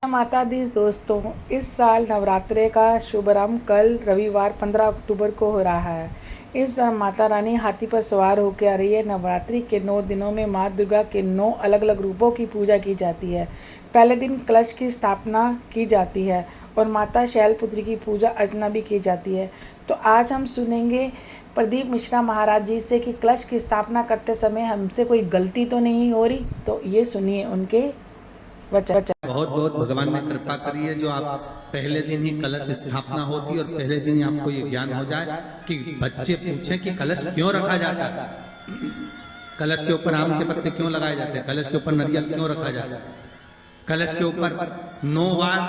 माता दी दोस्तों, इस साल नवरात्रे का शुभारंभ कल रविवार 15 अक्टूबर को हो रहा है। इस बार माता रानी हाथी पर सवार होकर आ रही है। नवरात्रि के 9 दिनों में माँ दुर्गा के 9 अलग अलग रूपों की पूजा की जाती है। पहले दिन कलश की स्थापना की जाती है और माता शैलपुत्री की पूजा अर्चना भी की जाती है। तो आज हम सुनेंगे प्रदीप मिश्रा महाराज जी से कि कलश की स्थापना करते समय हमसे कोई गलती तो नहीं हो रही। तो ये सुनिए उनके वचन। बहुत बहुत भगवान ने कृपा करी है जो आप पहले दिन ही कलश स्थापना होती और पहले दिन ही आपको ये ज्ञान हो जाए कि बच्चे पूछें कि कलश क्यों रखा जाता है, कलश के ऊपर आम के पत्ते क्यों लगाए जाते हैं, कलश के ऊपर नारियल क्यों रखा जाता है, कलश के ऊपर 9 बार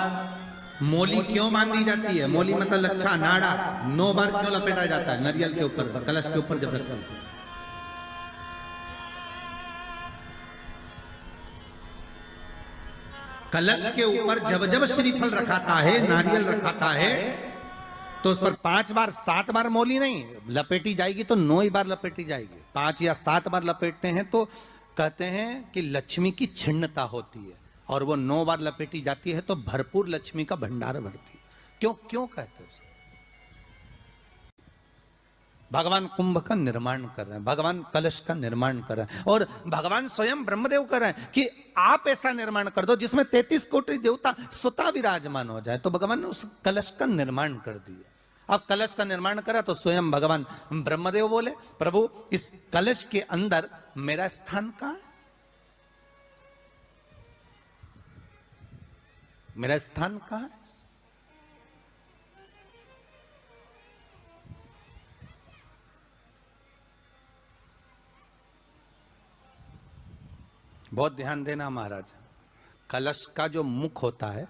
मोली क्यों बांधी जाती है, मोली मतलब लच्छा नाड़ा 9 बार क्यों लपेटा जाता है नारियल के ऊपर, कलश के ऊपर जब रखते हैं। कलश के ऊपर जब जब श्रीफल रखाता है, नारियल रखाता है, तो उस पर 5 बार 7 बार मोली नहीं लपेटी जाएगी, तो 9 ही बार लपेटी जाएगी। 5 या 7 बार लपेटते हैं तो कहते हैं कि लक्ष्मी की छिन्नता होती है, और वो 9 बार लपेटी जाती है तो भरपूर लक्ष्मी का भंडार भरती है। क्यों क्यों कहते हैं? भगवान कुंभ का निर्माण कर रहे हैं, भगवान कलश का निर्माण कर रहे हैं, और भगवान स्वयं ब्रह्मदेव कर रहे हैं कि आप ऐसा निर्माण कर दो जिसमें 33 कोटि देवता स्वतः विराजमान हो जाए। तो भगवान ने उस कलश का निर्माण कर दिया। अब कलश का निर्माण करा तो स्वयं भगवान ब्रह्मदेव बोले, प्रभु इस कलश के अंदर मेरा स्थान कहां है, मेरा स्थान कहां है? बहुत ध्यान देना महाराज, कलश का जो मुख होता है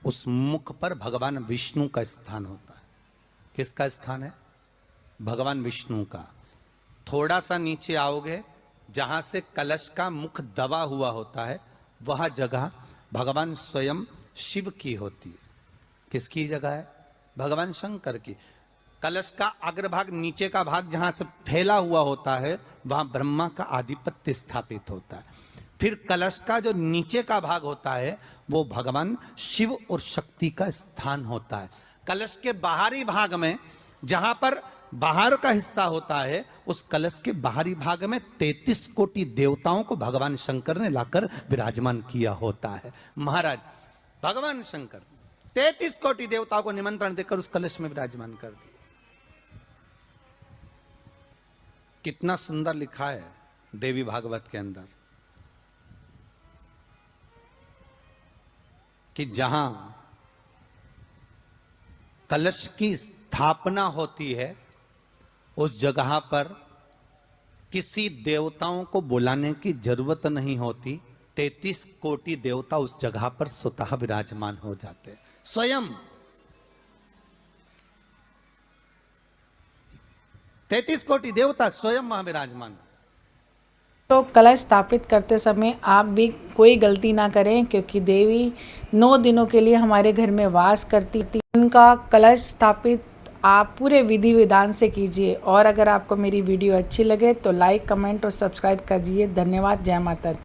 उस मुख पर भगवान विष्णु का स्थान होता है। किसका स्थान है? भगवान विष्णु का। थोड़ा सा नीचे आओगे, जहां से कलश का मुख दबा हुआ होता है वह जगह भगवान स्वयं शिव की होती है। किसकी जगह है? भगवान शंकर की। कलश का अग्रभाग, नीचे का भाग जहां से फैला हुआ होता है वहां ब्रह्मा का आधिपत्य स्थापित होता है। फिर कलश का जो नीचे का भाग होता है वो भगवान शिव और शक्ति का स्थान होता है। कलश के बाहरी भाग में, जहां पर बाहर का हिस्सा होता है, उस कलश के बाहरी भाग में 33 कोटि देवताओं को भगवान शंकर ने लाकर विराजमान किया होता है। महाराज भगवान शंकर 33 कोटि देवताओं को निमंत्रण देकर उस कलश में विराजमान कर दिया। कितना सुंदर लिखा है देवी भागवत के अंदर कि जहां कलश की स्थापना होती है उस जगह पर किसी देवताओं को बुलाने की जरूरत नहीं होती। 33 कोटि देवता उस जगह पर स्वतः विराजमान हो जाते हैं। स्वयं 33 कोटि देवता स्वयं वहां विराजमान। तो कलश स्थापित करते समय आप भी कोई गलती ना करें, क्योंकि देवी 9 दिनों के लिए हमारे घर में वास करती थी। उनका कलश स्थापित आप पूरे विधि विधान से कीजिए। और अगर आपको मेरी वीडियो अच्छी लगे तो लाइक, कमेंट और सब्सक्राइब कीजिए। धन्यवाद। जय माता दी।